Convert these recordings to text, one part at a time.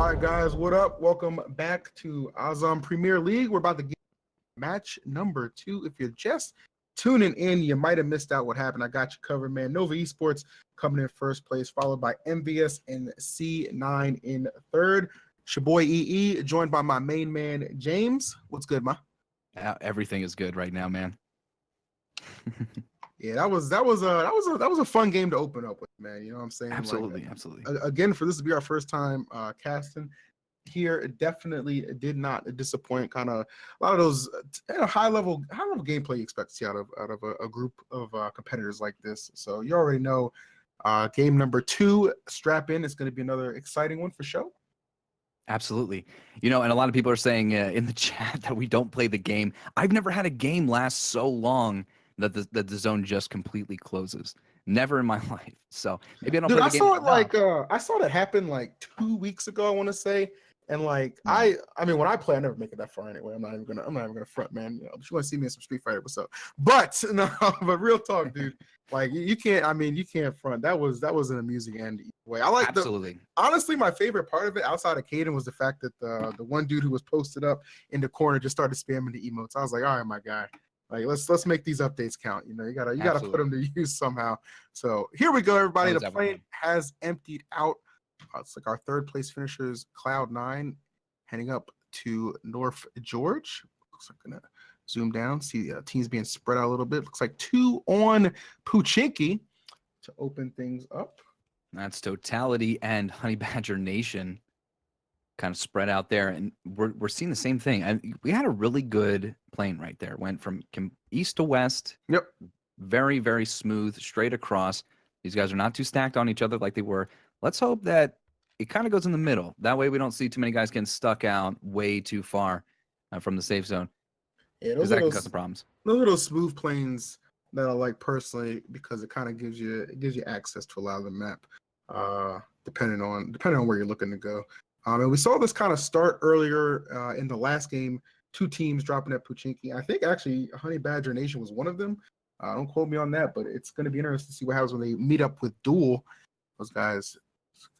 All right, guys, what up? Welcome back to Auzom Premier League. We're about to get match number 2. If you're just tuning in, you might have missed out what happened. I got you covered, man. Nova Esports coming in first place, followed by MVS and C9 in third. It's your boy EE, joined by my main man James. What's good, ma? Everything is good right now, man. Yeah, that was a fun game to open up with, man. You know what I'm saying? Absolutely, absolutely. Again, for this to be our first time casting here, it definitely did not disappoint. Kind of a lot of those high level gameplay you expect to see out of a group of competitors like this. So you already know, game number 2, strap in. It's going to be another exciting one for show. Absolutely. You know, and a lot of people are saying in the chat that we don't play the game. I've never had a game last so long that the zone just completely closes. Never in my life. So maybe I don't play the game. Saw it like I saw that happen like 2 weeks ago, I want to say. And like I mean, when I play, I never make it that far anyway. I'm not even gonna front, man. You know, if you want to see me in some Street Fighter, what's up? But no, but real talk, dude. Like you can't. I mean, you can't front. That was an amusing end either way. I like absolutely. Honestly, my favorite part of it, outside of Caden, was the fact that the one dude who was posted up in the corner just started spamming the emotes. I was like, all right, my guy. Like let's make these updates count. You know, you gotta put them to use somehow. So here we go, everybody. The plane has emptied out. It's like our third place finishers, Cloud9, heading up to North George. Looks like I'm gonna zoom down, see teams being spread out a little bit. Looks like 2 on Pochinki to open things up. That's Totality and Honey Badger Nation kind of spread out there, and we're seeing the same thing. And we had a really good plane right there. Went from east to west. Yep. Very, very smooth, straight across. These guys are not too stacked on each other like they were. Let's hope that it kind of goes in the middle. That way we don't see too many guys getting stuck out way too far from the safe zone. Yeah, because that can cause some problems. Those are those smooth planes that I like personally because it kind of gives you access to a lot of the map, depending on where you're looking to go. And we saw this kind of start earlier in the last game. 2 teams dropping at Pochinki. I think actually Honey Badger Nation was one of them. Don't quote me on that, but it's going to be interesting to see what happens when they meet up with Duel. Those guys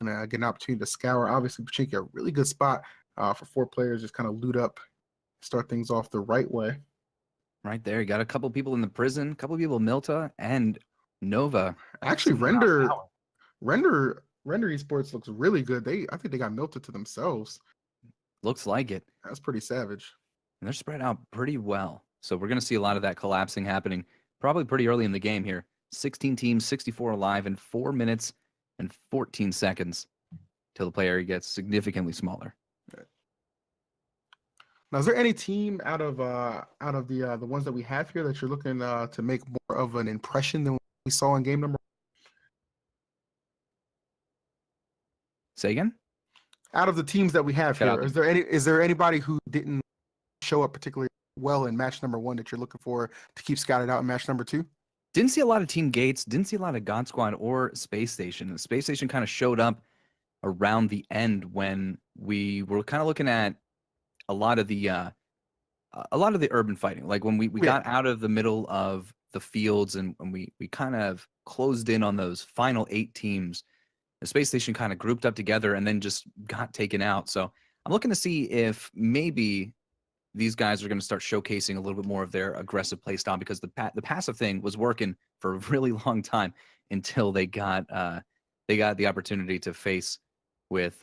gonna get an opportunity to scour. Obviously, Pochinki a really good spot for 4 players, just kind of loot up, start things off the right way. Right there, you got a couple people in the prison, a couple people in Milta and Nova. Actually, Render Esports looks really good. I think they got Milta to themselves. Looks like it. That's pretty savage. And they're spread out pretty well. So we're gonna see a lot of that collapsing happening probably pretty early in the game here. 16 teams, 64 alive in 4 minutes and 14 seconds till the player gets significantly smaller. Now, is there any team out of the ones that we have here that you're looking to make more of an impression than we saw in game number 1? Say again? Out of the teams that we have here, is there anybody who didn't show up particularly well in match number 1 that you're looking for to keep scouted out in match number 2? Didn't see a lot of Team Gates, didn't see a lot of God Squad or Space Station. The Space Station kind of showed up around the end when we were kind of looking at a lot of the urban fighting. Like when we got out of the middle of the fields and we kind of closed in on those final 8 teams, the Space Station kind of grouped up together and then just got taken out. So I'm looking to see if maybe these guys are going to start showcasing a little bit more of their aggressive play style, because the passive thing was working for a really long time until they got the opportunity to face with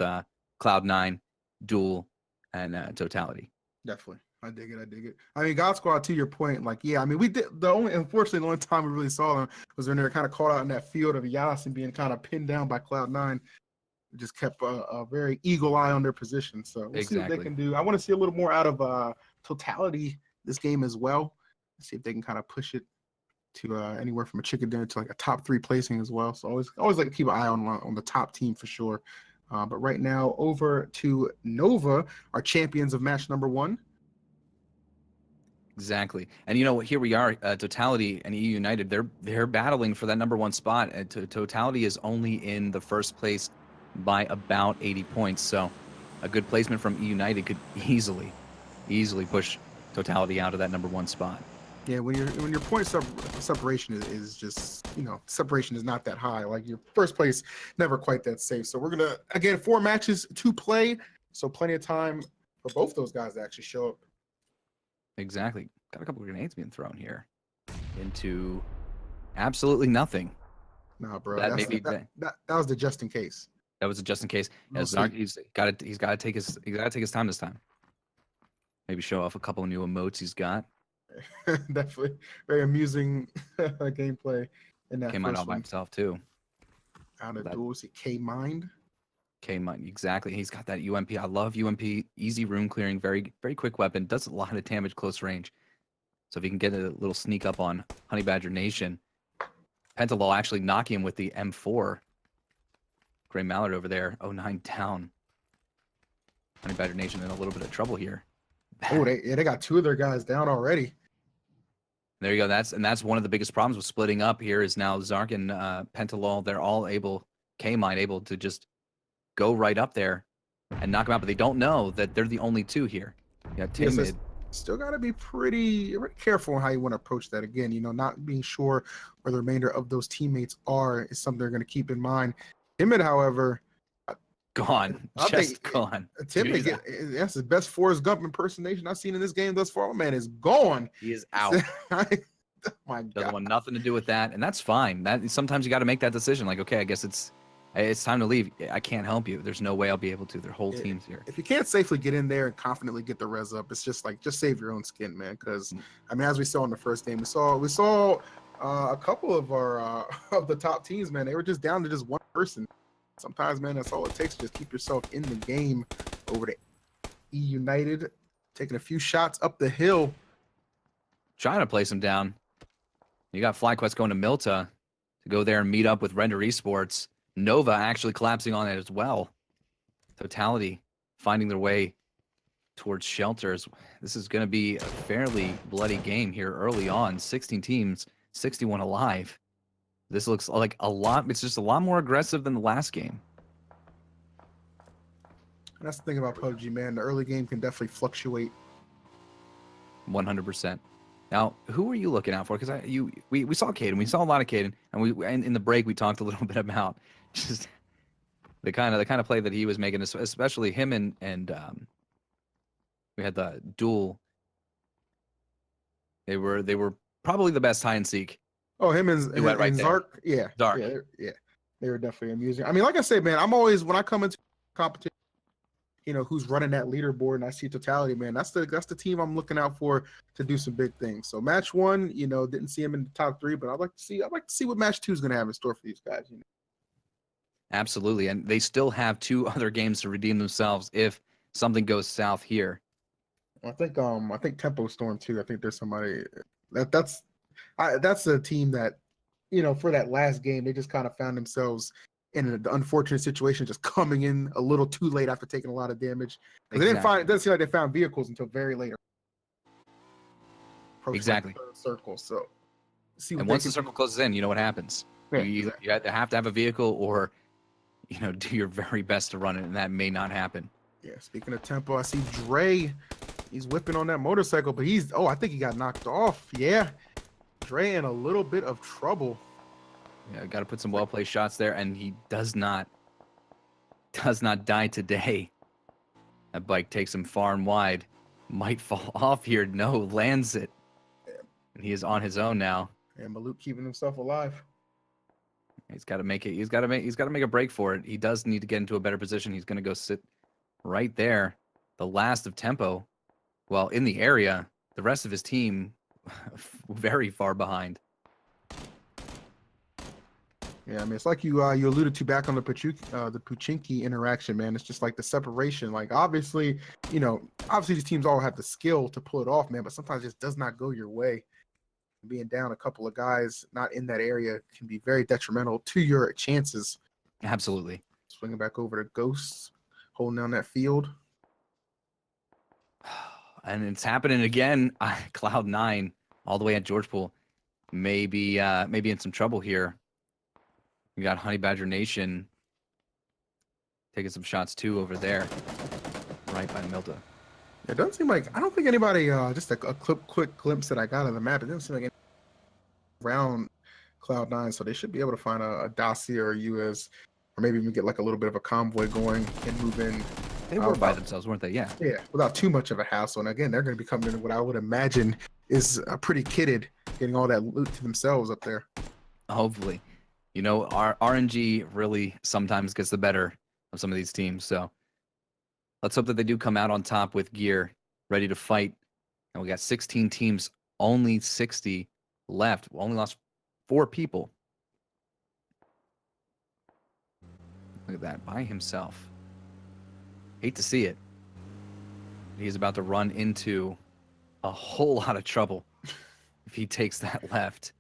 Cloud9, Duel, and Totality. Definitely. I dig it. I mean, God Squad, to your point, like, yeah, I mean, unfortunately, the only time we really saw them was when they were kind of caught out in that field of Yas and being kind of pinned down by Cloud9. Just kept a very eagle eye on their position. So we'll see what they can do. I want to see a little more out of Totality this game as well. See if they can kind of push it to anywhere from a chicken dinner to like a top 3 placing as well. So always like to keep an eye on the top team for sure. But right now, over to Nova, our champions of match number 1. Exactly. And you know, here we are, Totality and EU United, they're battling for that number 1 spot. Totality is only in the first place by about 80 points. So a good placement from EU United could easily push Totality out of that number 1 spot. Yeah, when your point separation is just, you know, separation is not that high. Like your first place, never quite that safe. So we're gonna, again, 4 matches to play. So plenty of time for both those guys to actually show up. Exactly. Got a couple of grenades being thrown here into absolutely nothing. Nah, bro, That that's maybe that was the just in case. that was a just in case. We'll As see. he's got to take his time this time. Maybe show off a couple of new emotes he's got. Definitely very amusing gameplay in that Came out first all by one. himself too. Out of duels, K Mind. Came on exactly. He's got that UMP. I love UMP. Easy room clearing. Very quick weapon. Does a lot of damage close range. So if he can get a little sneak up on Honey Badger Nation, Pentalol actually knocking him with the M4. Gray Mallard over there. 09 down. Honey Badger Nation in a little bit of trouble here. Oh, they got two of their guys down already. There you go. That's one of the biggest problems with splitting up here is now Zark and Pentalol. They're all K-Mine able to just go right up there and knock him out, but they don't know that they're the only two here. You got Timid. Yes, still got to be pretty careful on how you want to approach that. Again, not being sure where the remainder of those teammates are is something they're going to keep in mind. Timid, however, gone. Gone. Timid, that's the best Forrest Gump impersonation I've seen in this game thus far. My man is gone. He is out. My God. Doesn't want nothing to do with that, and that's fine. That sometimes you got to make that decision. Like, okay, I guess it's time to leave. I can't help you. There's no way I'll be able to. Their whole team's here. If you can't safely get in there and confidently get the res up, it's just save your own skin, man. Because I mean, as we saw in the first game, we saw a couple of our of the top teams, man. They were just down to just one person. Sometimes, man, that's all it takes to just keep yourself in the game. Over to E United, taking a few shots up the hill. Trying to place him down. You got FlyQuest going to Milta to go there and meet up with Render Esports. Nova actually collapsing on it as well. Totality finding their way towards shelters. This is going to be a fairly bloody game here early on. 16 teams, 61 alive. This looks like a lot. It's just a lot more aggressive than the last game. And that's the thing about PUBG, man. The early game can definitely fluctuate. 100%. Now, who are you looking out for? Because we saw Caden. We saw a lot of Caden, and in the break we talked a little bit about just the kind of play that he was making, especially him and we had the duel. They were probably the best hide and seek. Oh, him and Zark. Yeah, Zark. Yeah, they were definitely amusing. I mean, like I said, man, I'm always, when I come into competition, who's running that leaderboard and I see Totality, man, that's the team I'm looking out for to do some big things. So match one, didn't see him in the top 3, but I'd like to see what match 2 is going to have in store for these guys. Absolutely, and they still have 2 other games to redeem themselves if something goes south here. I think Tempo Storm too. I think there's somebody that's a team that, for that last game, they just kind of found themselves in an unfortunate situation, just coming in a little too late after taking a lot of damage. Exactly. It doesn't seem like they found vehicles until very late. Exactly. The third circle. So, and once the circle closes in, you know what happens. Yeah, you have to have a vehicle, or do your very best to run it, and that may not happen. Yeah. Speaking of tempo, I see Dre. He's whipping on that motorcycle, but I think he got knocked off. Yeah. Dre in a little bit of trouble. Yeah, got to put some well-placed shots there, and he does not die today. That bike takes him far and wide. Might fall off here. No, lands it. And he is on his own now. And Maluk keeping himself alive. He's got to make it. He's got to make a break for it. He does need to get into a better position. He's going to go sit right there. The last of Tempo. Well, in the area, the rest of his team very far behind. Yeah, I mean, it's like you alluded to back on the Puchinki interaction, man. It's just like the separation. Like, obviously these teams all have the skill to pull it off, man, but sometimes it just does not go your way. Being down a couple of guys not in that area can be very detrimental to your chances. Absolutely. Swinging back over to Ghosts, holding down that field. And it's happening again. Cloud9 all the way at George Pool. Maybe in some trouble here. We got Honey Badger Nation taking some shots too over there, right by Milta. It doesn't seem like, I don't think anybody, just a quick glimpse that I got of the map, it doesn't seem like any around Cloud9, so they should be able to find a Dacia or US, or maybe even get like a little bit of a convoy going and move in They were by themselves, weren't they? Yeah. Yeah, without too much of a hassle. And again, they're going to be coming in what I would imagine is a pretty kitted, getting all that loot to themselves up there. Hopefully. You know, our RNG really sometimes gets the better of some of these teams. So let's hope that they do come out on top with gear, ready to fight. And we got 16 teams, only 60 left. We only lost 4 people. Look at that, by himself. Hate to see it. He's about to run into a whole lot of trouble if he takes that left.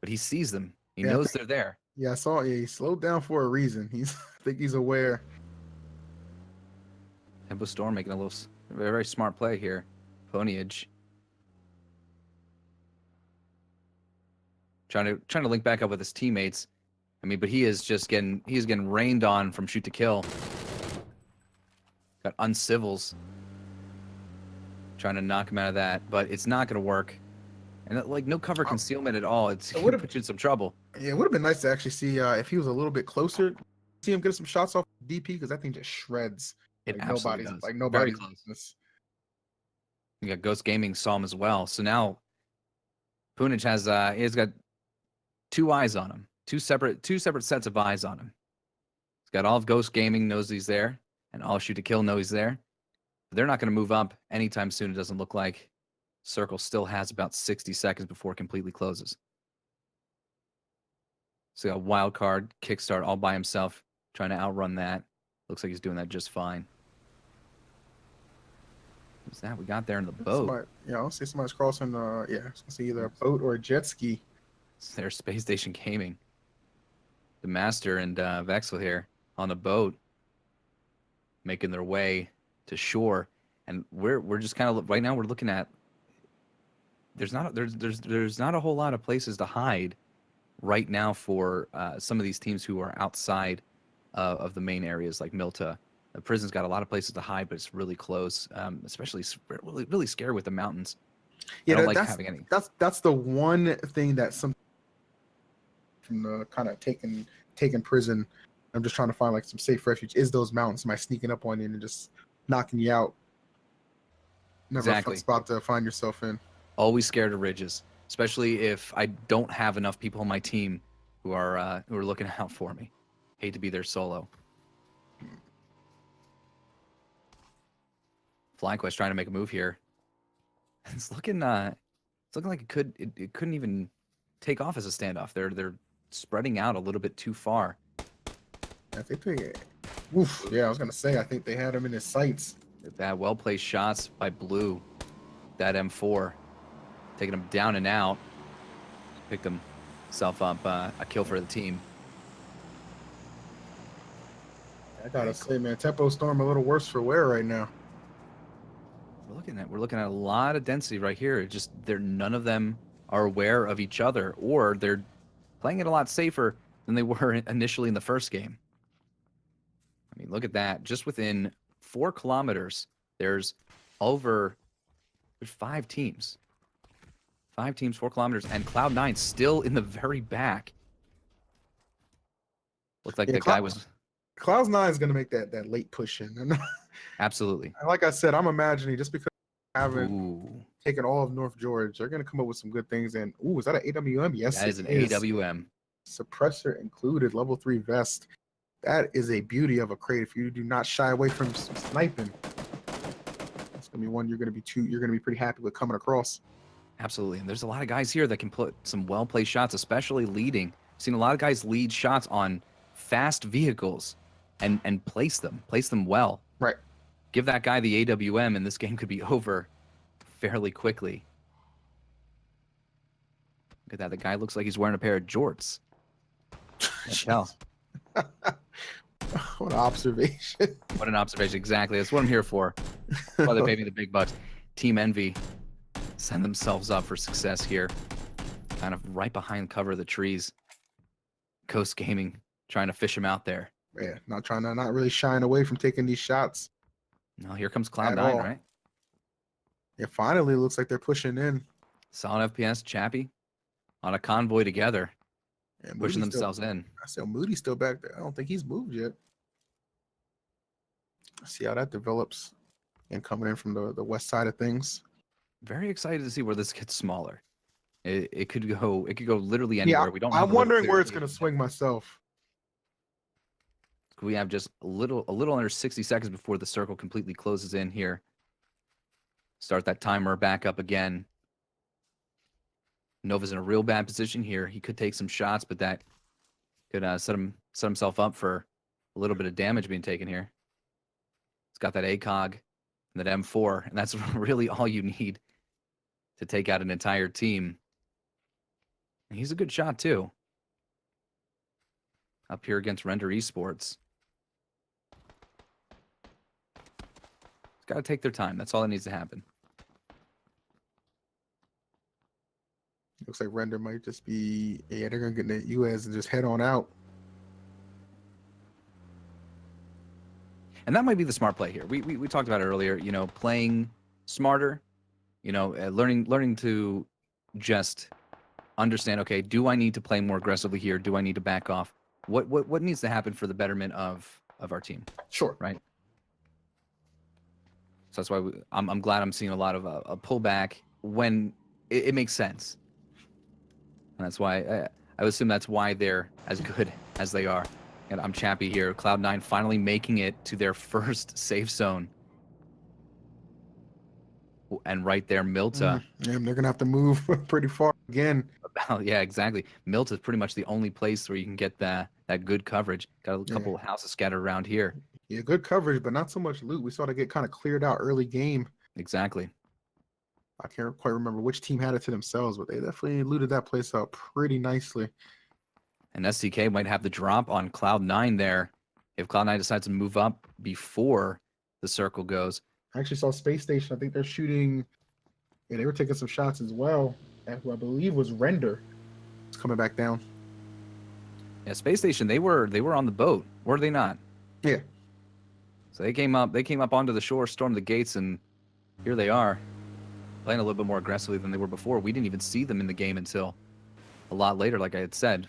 But he sees them. He knows they're there. Yeah, I saw. Yeah, he slowed down for a reason. I think he's aware. Tempo Storm making a little, very, very smart play here. Ponyage trying to link back up with his teammates. I mean, but he's getting rained on from shoot to kill. Got uncivils trying to knock him out of that, but it's not going to work. And like no cover concealment at all. It would put you in some trouble. Yeah, it would have been nice to actually see if he was a little bit closer. See him get some shots off DP because that thing just shreds. It like absolutely nobody's does. like nobody's Very close. business. You got Ghost Gaming saw him as well. So now Punich has he's got 2 eyes on him. Two separate sets of eyes on him. He's got all of Ghost Gaming knows he's there, and all Shoot to Kill know he's there. But they're not going to move up anytime soon. It doesn't look like. Circle still has about 60 seconds before it completely closes. So got wild card, kickstart all by himself, trying to outrun that. Looks like he's doing that just fine. What's that we got there in the boat? I'll see somebody's crossing. It's gonna see either a boat or a jet ski. It's their Space Station Gaming. The Master and Vexel here on a boat, making their way to shore, and we're just kind of right now we're looking at. There's not a whole lot of places to hide right now for some of these teams who are outside of the main areas like Milta. The prison's got a lot of places to hide, but it's really close. Especially really scary with the mountains. Yeah, I don't like having any. That's the one thing that some kind of taking prison. I'm just trying to find like some safe refuge. Is those mountains? Am I sneaking up on you and just knocking you out? Never a fun spot to find yourself in. Always scared of ridges, especially if I don't have enough people on my team who are looking out for me. Hate to be there solo. FlyQuest trying to make a move here. It's looking like it couldn't even take off as a standoff. They're spreading out a little bit too far. I think I was gonna say I think they had him in his sights. That well placed shots by Blue. That M4 taking him down and out. Picked himself up a kill for the team. I gotta say, man, Tempo Storm a little worse for wear right now. We're looking at a lot of density right here. Just none of them are aware of each other, or they're playing it a lot safer than they were initially in the first game. I mean, look at that. Just within 4 kilometers, there's 5 teams. 5 teams, 4 kilometers, and Cloud9 still in the very back. Looked like the guy was. Cloud9 is going to make that late push in. Absolutely. Like I said, I'm imagining just because they haven't taken all of North George, they're going to come up with some good things. And is that an AWM? Yes, that is an AWM. Suppressor included, level 3 vest. That is a beauty of a crate. If you do not shy away from sniping, it's going to be one you're going to be pretty happy with coming across. Absolutely. And there's a lot of guys here that can put some well-placed shots, especially leading. I've seen a lot of guys lead shots on fast vehicles and place them well. Right. Give that guy the AWM and this game could be over fairly quickly. Look at that. The guy looks like he's wearing a pair of jorts. Hell. What an observation. What an observation. Exactly. That's what I'm here for. That's why they pay me the big bucks. Team Envy send themselves up for success here. Kind of right behind cover of the trees. Coast Gaming trying to fish him out there. Yeah, not really shying away from taking these shots. No, here comes Cloud9, right? Yeah, finally looks like they're pushing in. Solid FPS, Chappie on a convoy together. Yeah, pushing themselves in. I said Moody's still back there. I don't think he's moved yet. See how that develops, and coming in from the west side of things. Very excited to see where this gets smaller. It could go literally Yeah, anywhere. We don't have I'm a real wondering clear where it's idea going to yet. swing myself. We have just a little under 60 seconds before the circle completely closes in here. Start that timer back up again. Nova's in a real bad position here. He could take some shots, but that could set himself up for a little bit of damage being taken here. He's got that ACOG and that M4, and that's really all you need to take out an entire team. And he's a good shot too. Up here against Render Esports. It's got to take their time. That's all that needs to happen. Looks like Render might just be, yeah, they're going to get the US and just head on out. And that might be the smart play here. We talked about it earlier, you know, playing smarter, you know, learning to just understand, okay, do I need to play more aggressively here? Do I need to back off? What needs to happen for the betterment of our team? Sure. Right? So that's why I'm glad I'm seeing a lot of a pullback when it makes sense. And that's why I assume that's why they're as good as they are. And I'm Chappie here. Cloud9 finally making it to their first safe zone. And right there, Milta. Yeah, they're going to have to move pretty far again. Yeah, exactly. Milta is pretty much the only place where you can get that good coverage. Got a couple of houses scattered around here. Yeah, good coverage, but not so much loot. We saw it get kind of cleared out early game. Exactly. I can't quite remember which team had it to themselves, but they definitely looted that place up pretty nicely. And SCK might have the drop on Cloud9 there if Cloud9 decides to move up before the circle goes. I actually saw Space Station. I think they're shooting. Yeah, they were taking some shots as well. And who I believe was Render. It's coming back down. Yeah, Space Station, they were on the boat, were they not? Yeah. So they came up onto the shore, stormed the gates, and here they are, playing a little bit more aggressively than they were before. We didn't even see them in the game until a lot later, like I had said.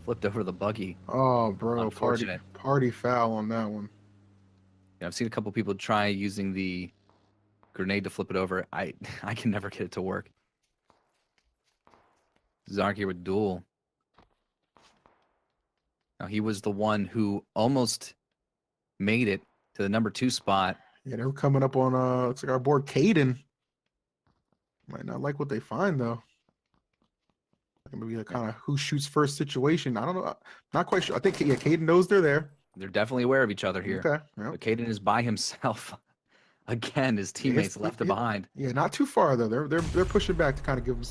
Flipped over the buggy. Oh, bro, party foul on that one. Yeah, I've seen a couple people try using the grenade to flip it over. I can never get it to work. Zark here with Duel. Now he was the one who almost made it to the number 2 spot. Yeah, they were coming up on looks like our board Caden. Might not like what they find though. Maybe a kind of who shoots first situation. I don't know. Not quite sure. I think Caden knows they're there. They're definitely aware of each other here. Okay. Yep. But Caden is by himself. Again, his teammates left him behind. Yeah, not too far though. They're pushing back to kind of give him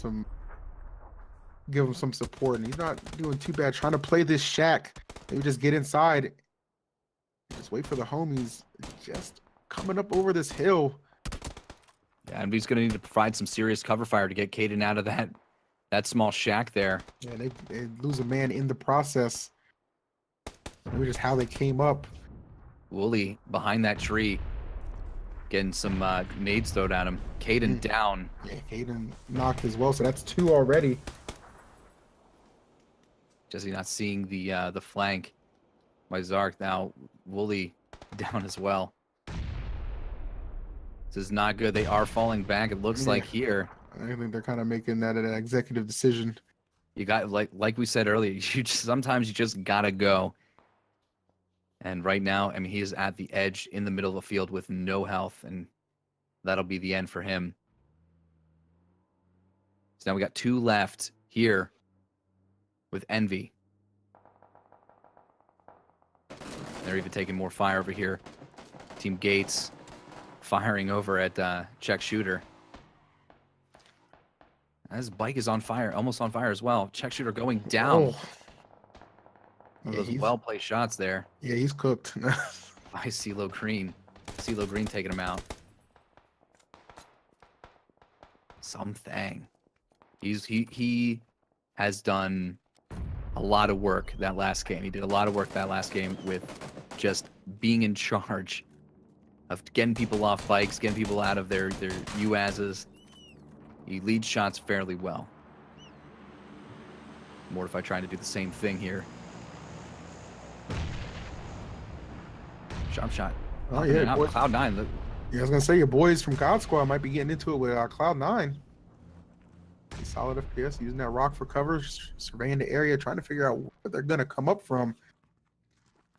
some support, and he's not doing too bad. Trying to play this shack. Maybe just get inside. Just wait for the homies. Just coming up over this hill. Yeah, and he's going to need to provide some serious cover fire to get Caden out of that small shack there. Yeah, they lose a man in the process. Maybe just how they came up. Wooly behind that tree, getting some nades thrown at him. Caden down. Yeah, Caden knocked as well, so that's 2 already. Jesse not seeing the flank by Zark. Now Wooly down as well. This is not good. They are falling back. It looks like here. I think they're kind of making that an executive decision. You got like we said earlier. Sometimes you just gotta go. And right now, I mean, he is at the edge in the middle of the field with no health, and that'll be the end for him. So now we got 2 left here with Envy. They're even taking more fire over here. Team Gates firing over at Check Shooter. His bike is on fire, almost on fire as well. Check Shooter going down. Oh. Yeah, Yeah, those well-placed shots there. Yeah, he's cooked. By CeeLo Green. CeeLo Green taking him out. Something. He has done a lot of work that last game. He did a lot of work that last game with just being in charge of getting people off bikes, getting people out of their UAZs. He leads shots fairly well. Mortify trying to do the same thing here. Sharp shot. Oh yeah, out. boy. Cloud9. Look, Yeah, I was gonna say your boys from God Squad might be getting into it with Cloud9. Solid FPS, using that rock for cover, surveying the area, trying to figure out where they're gonna come up from.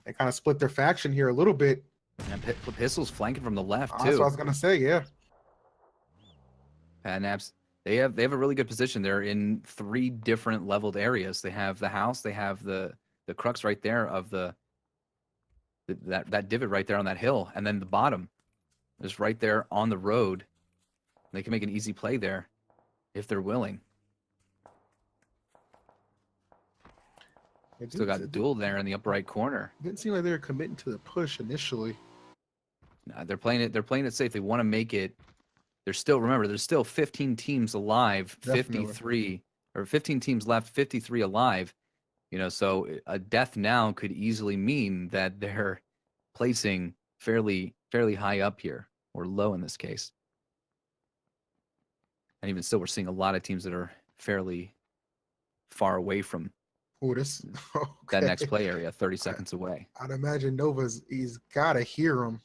They kind of split their faction here a little bit. and Pistol's flanking from the left That's what I too. was gonna say. Yeah. Naps, they have a really good position. They're in 3 different leveled areas. They have the house, they have the crux right there of that divot right there on that hill, and then the bottom is right there on the road. They can make an easy play there if they're willing. Still got Duel there in the upper right corner. Didn't seem like they were committing to the push initially. Nah, they're playing it safe. They want to make it. There's still 15 teams alive, Definitely. 53 or 15 teams left, 53 alive. You know, so a death now could easily mean that they're placing fairly high up here, or low in this case. And even still, we're seeing a lot of teams that are fairly far away from this okay. that next play area, 30 seconds away. I'd imagine he's gotta hear him.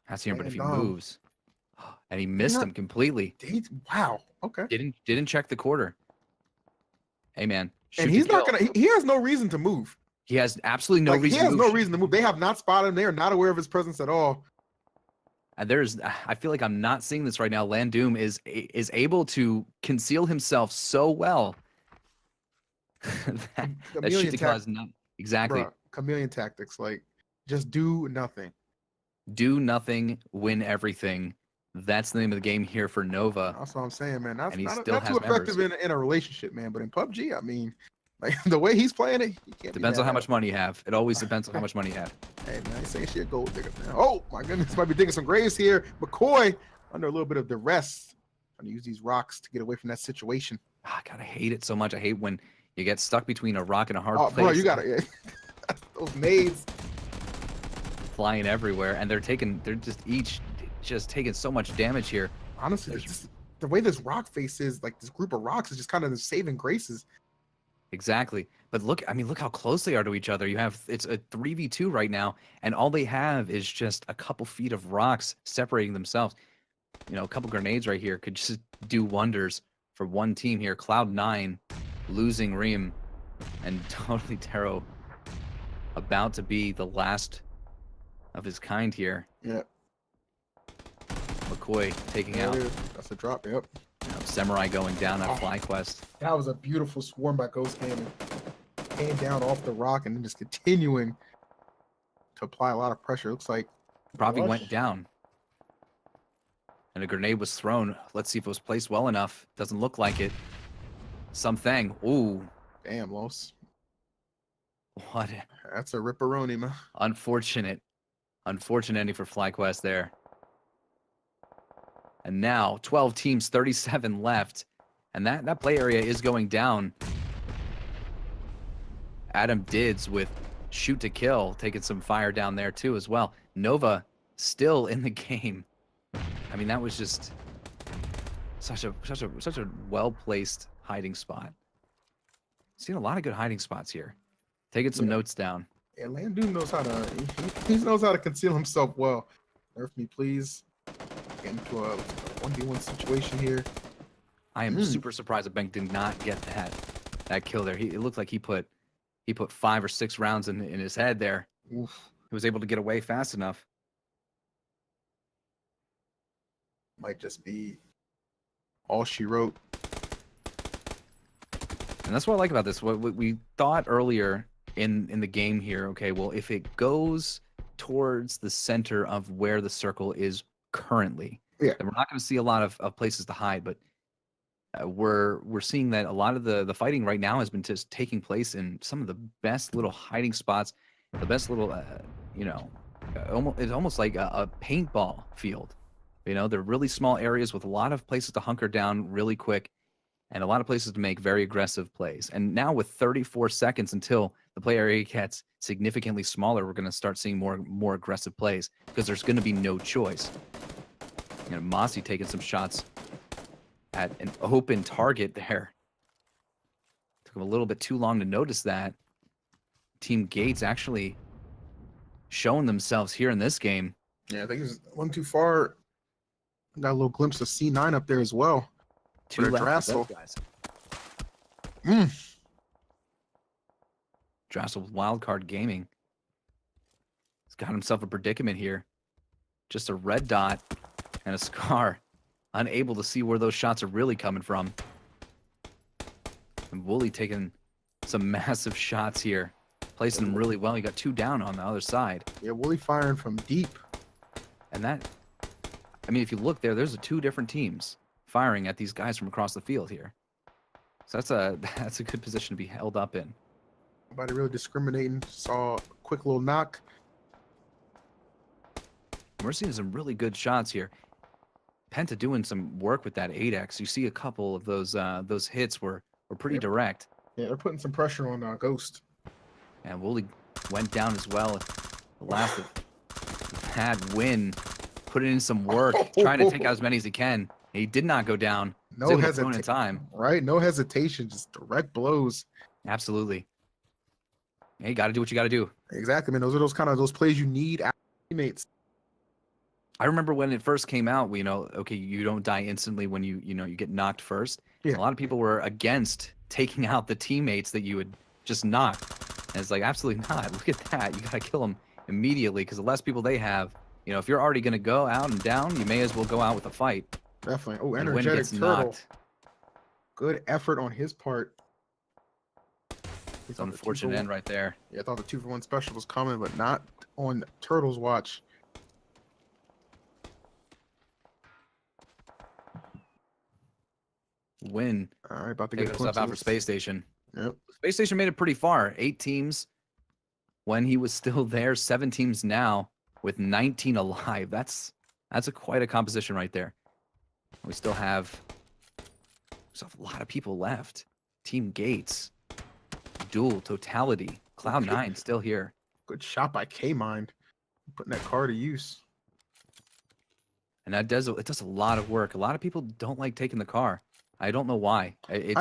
Has to hear him, but if he moves, and he missed him completely. Wow. Okay. Didn't check the quarter. Hey man, and he's not gonna. He has no reason to move. He has absolutely no reason. He has no reason to move. They have not spotted him. They are not aware of his presence at all. And I feel like I'm not seeing this right now. Landoom is able to conceal himself so well that Chitika is not exactly. Bruh, chameleon tactics, like just do nothing. Do nothing, win everything. That's the name of the game here for Nova. That's what I'm saying, man. That's not too members. effective in a relationship, man. But in PUBG, I mean, like the way he's playing it, he can't. Depends on how much money you have. It always depends on how much money you have. Hey man, he's saying shit gold digger, man. Oh my goodness, might be digging some graves here. McCoy under a little bit of duress, trying to use these rocks to get away from that situation. God, I hate it so much. I hate when you get stuck between a rock and a hard place. Bro, you got it. Those nades flying everywhere, and they're just each taking so much damage here. Honestly, the way this rock face is, like this group of rocks is just kind of the saving graces. Exactly. But look how close they are to each other. It's a 3v2 right now, and all they have is just a couple feet of rocks separating themselves. You know, a couple grenades right here could just do wonders for one team here. Cloud9 losing Reem, and totally Taro about to be the last of his kind here. Yeah. McCoy taking out. That's a drop. Yep. Samurai going down at FlyQuest. That was a beautiful swarm by Ghost Cannon. Came down off the rock and then just continuing to apply a lot of pressure. Looks like probably went down. And a grenade was thrown. Let's see if it was placed well enough. Doesn't look like it. Something. Ooh. Damn, Los. What? That's a ripperoni, man. Unfortunate ending for FlyQuest there. And now 12 teams, 37 left. And that play area is going down. Adam Dids with shoot to kill, taking some fire down there too as well. Nova still in the game. I mean, that was just such a well-placed hiding spot. Seen a lot of good hiding spots here. Taking some notes down. Yeah, Landoom knows how to he knows how to conceal himself well. Nerf me, please. Get into a 1v1 situation here. I am super surprised that Bank did not get that kill there. It looked like he put 5 or 6 rounds in his head there. Oof. He was able to get away fast enough. Might just be all she wrote. And that's what I like about this. What we thought earlier in the game here, okay, well, if it goes towards the center of where the circle is currently, then we're not going to see a lot of places to hide, but we're seeing that a lot of the fighting right now has been just taking place in some of the best little hiding spots, the best little, it's almost like a paintball field. You know, they're really small areas with a lot of places to hunker down really quick and a lot of places to make very aggressive plays. And now with 34 seconds until the play area gets significantly smaller, we're going to start seeing more aggressive plays because there's going to be no choice. You know, Mossy taking some shots at an open target there. Took him a little bit too long to notice that. Team Gates actually showing themselves here in this game. Yeah, I think it went too far. Got a little glimpse of C9 up there as well. Two For left for those Drassel. guys. Mm. Drassel with Wildcard Gaming. He's got himself a predicament here. Just a red dot and a scar. Unable to see where those shots are really coming from. And Wooly taking some massive shots here. Placing them really well. He got 2 down on the other side. Yeah, Wooly firing from deep. And that, I mean, if you look there, there's 2 different teams firing at these guys from across the field here. So that's a good position to be held up in. Nobody really discriminating. Saw a quick little knock. We're seeing some really good shots here. Penta doing some work with that 8X. You see a couple of those hits were pretty direct. Yeah, they're putting some pressure on Ghost. And Wooly went down as well. The last had win, put in some work, trying to take out as many as he can. He did not go down. No hesitation. Time. Right? No hesitation, just direct blows. Absolutely. Hey, you got to do what you got to do. Exactly, man. Those are those plays you need out of teammates. I remember when it first came out, okay, you don't die instantly when you get knocked first. Yeah. A lot of people were against taking out the teammates that you would just knock. And it's like, absolutely not. Look at that. You got to kill them immediately because the less people they have, if you're already going to go out and down, you may as well go out with a fight. Definitely. Oh, And energetic gets turtle. knocked. Good effort on his part. It's unfortunate end right there. Yeah, I thought the 2-for-1 special was coming, but not on Turtle's watch. Win. All right, about to Take get himself out for Space Station. Yep. Space Station made it pretty far. 8 teams when he was still there. 7 teams now with 19 alive. That's quite a composition right there. We still have a lot of people left. Team Gates, Duel, Totality, Cloud9 still here. Good shot by K-Mind. Putting that car to use. And it does a lot of work. A lot of people don't like taking the car. I don't know why. It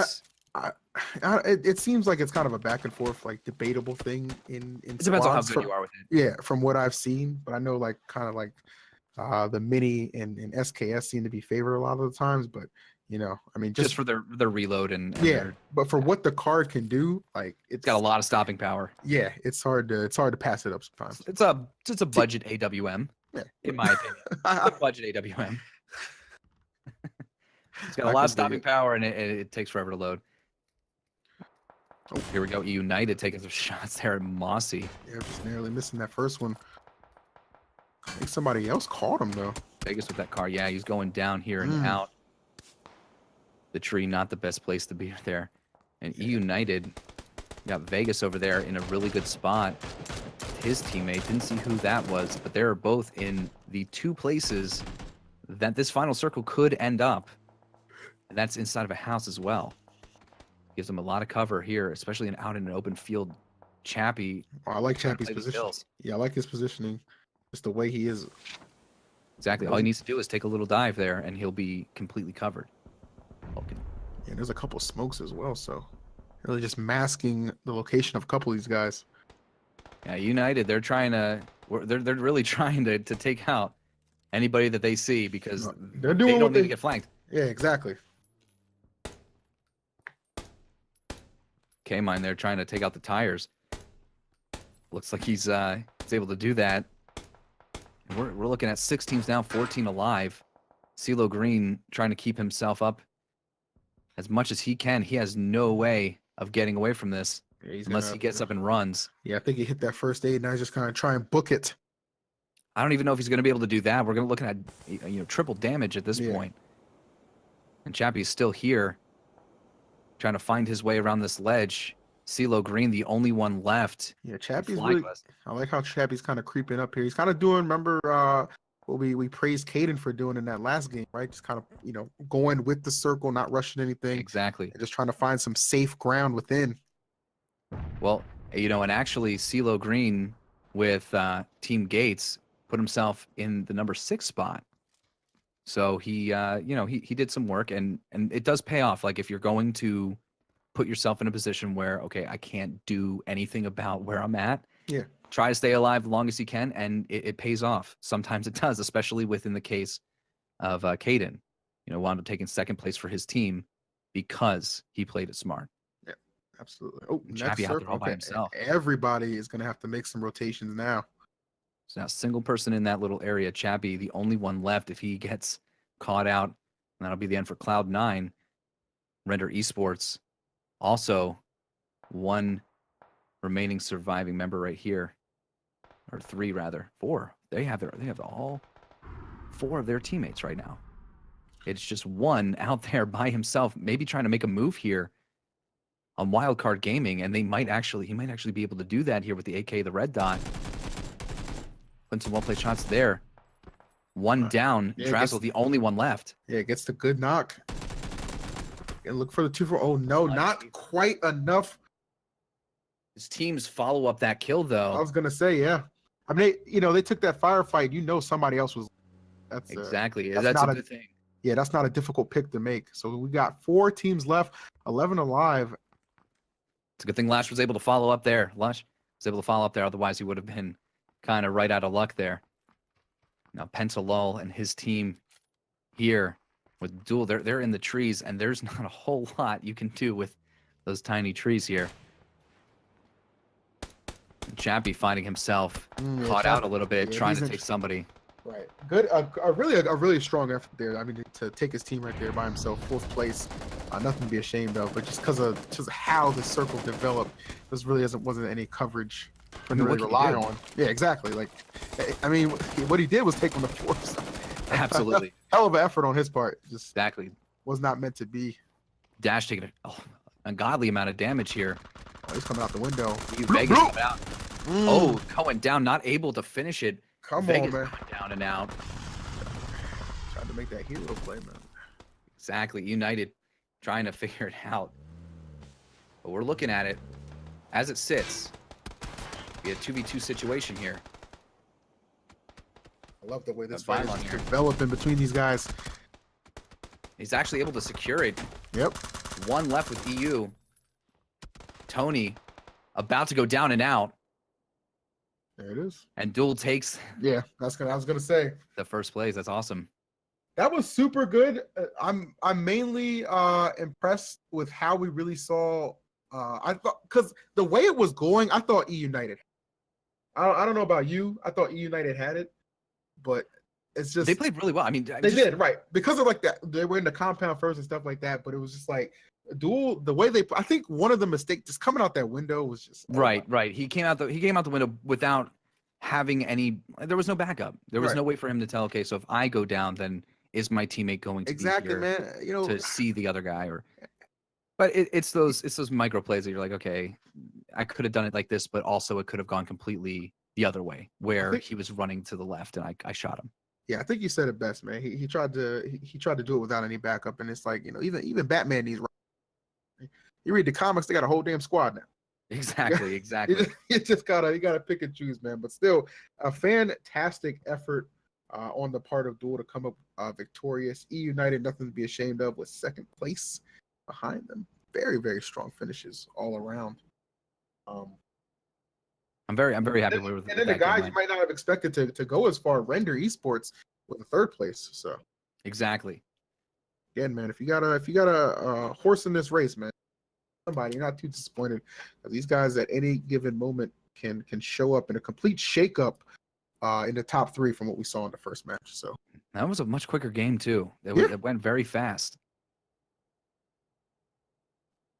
seems like it's kind of a back and forth, like debatable thing in depends on how squads good you are with it. Yeah, from what I've seen, but I know the Mini and SKS seem to be favored a lot of the times, but I mean, just for their reload and yeah, but for what the card can do, like it's got a lot of stopping power. Yeah, it's hard to pass it up sometimes. It's a budget AWM, yeah. In my opinion. It's a budget AWM. It's got a lot of stopping power and it takes forever to load. Oh, here we go. United taking some shots there at Mossy. Yeah, just narrowly missing that first one. I think somebody else caught him though. Vegas with that car. Yeah, he's going down here and out. The tree, not the best place to be there. And United got Vegas over there in a really good spot. His teammate, didn't see who that was, but they're both in the 2 places that this final circle could end up. And that's inside of a house as well. Gives them a lot of cover here, especially out in an open field. Chappie. Oh, I like Chappie's position. Yeah, I like his positioning. Just the way he is. Exactly. All he needs to do is take a little dive there, and he'll be completely covered. Okay. Yeah, there's a couple of smokes as well, so really just masking the location of a couple of these guys. Yeah, United, they're really trying to take out anybody that they see because they're doing they don't need to get flanked. Yeah, exactly. K-Mine, they're trying to take out the tires. Looks like he's able to do that. We're looking at 6 teams now, 14 alive. CeeLo Green trying to keep himself up as much as he can. He has no way of getting away from this unless he gets up and runs. Yeah, I think he hit that first aid. Now he's just kind of try and book it. I don't even know if he's going to be able to do that. We're going to look at triple damage at this point. And Chappie's still here, trying to find his way around this ledge. CeeLo Green, the only one left. Yeah, Chappie's really. I like how Chappie's kind of creeping up here. He's kind of doing. Remember what we praised Caden for doing in that last game, right? Just kind of going with the circle, not rushing anything. Exactly. And just trying to find some safe ground within. Well, and actually, CeeLo Green with Team Gates put himself in the number 6 spot. So he did some work, and it does pay off. Like if you're going to put yourself in a position where, okay, I can't do anything about where I'm at. Yeah. try to stay alive the longest he can, and it pays off. Sometimes it does, especially within the case of Caden. You know, wound up taking second place for his team because he played it smart. Yeah, absolutely. Oh, next Chappie out circle. there all by himself. Everybody is going to have to make some rotations now. So now single person in that little area. Chappie, the only one left. If he gets caught out, that'll be the end for Cloud9. Render Esports also one remaining surviving member right here, or three rather, four. They have all four of their teammates right now. It's just one out there by himself, maybe trying to make a move here on Wildcard Gaming, and he might actually be able to do that here with the AK, the red dot. Putting some well-played shots there. One down. Yeah, Drazzle, the only one left. Yeah, gets the good knock. And look for the 2-4. Oh no, not quite enough. His teams follow up that kill though. I was gonna say, yeah. I mean, they took that firefight. You know, somebody else was. That's exactly. that's That's a not good thing. Yeah, that's not a difficult pick to make. So we got 4 teams left, 11 alive. It's a good thing Lash was able to follow up there. Lush was able to follow up there. Otherwise, he would have been kind of right out of luck there. Now, Pentalol and his team here with Duel, they're in the trees, and there's not a whole lot you can do with those tiny trees here. Chappie finding himself caught out a little bit, trying to take somebody. Right. Good. A really strong effort there. I mean, to take his team right there by himself, 4th place, nothing to be ashamed of. But just because of how the circle developed, this really wasn't any coverage for him to really rely on. Yeah, exactly. Like, I mean, what he did was take him to 4th. Absolutely. Hell of an effort on his part. Just exactly. Was not meant to be. Dash taking an ungodly amount of damage here. Oh, he's coming out the window. Vegas coming out. Oh, going down, not able to finish it. Come Vegas on, man. Down and out. Trying to make that hero play, man. Exactly. United trying to figure it out. But we're looking at it as it sits. Be a 2v2 situation here. I love the way this fight is developing between these guys. He's actually able to secure it. Yep. One left with EU. Tony about to go down and out. There it is. And Duel takes. Yeah, I was gonna say the first place. That's awesome. That was super good. I'm mainly impressed with how we really saw. I thought because the way it was going, I thought E United. I don't know about you. I thought E United had it, but it's just they played really well. I mean, they did right because of like that. They were in the compound first and stuff like that, but it was just like Duel. The way they, I think one of the mistakes just coming out that window was just right. He came out the window without having any. There was no backup. There was no way for him to tell. Okay, so if I go down, then is my teammate going to be here man? To see the other guy or. But it's those micro plays that you're like, okay, I could have done it like this, but also it could have gone completely the other way where he was running to the left and I shot him. Yeah, I think you said it best, man. He tried to do it without any backup, and it's like even Batman needs. You read the comics; they got a whole damn squad now. Exactly. You gotta pick and choose, man. But still, a fantastic effort on the part of Duel to come up victorious. E United, nothing to be ashamed of, with 2nd place behind them. Very, very strong finishes all around. I'm very happy with. And then the guys you might not have expected to go as far, Render Esports with a 3rd place. So exactly. Again, man, if you got a horse in this race, man, somebody, you're not too disappointed. These guys at any given moment can show up in a complete shakeup in the top 3 from what we saw in the first match. So that was a much quicker game too. It went very fast.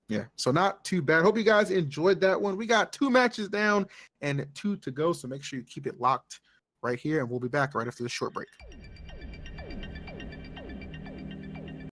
Yeah, so not too bad. Hope you guys enjoyed that one. We got 2 matches down and 2 to go, so make sure you keep it locked right here, and we'll be back right after this short break.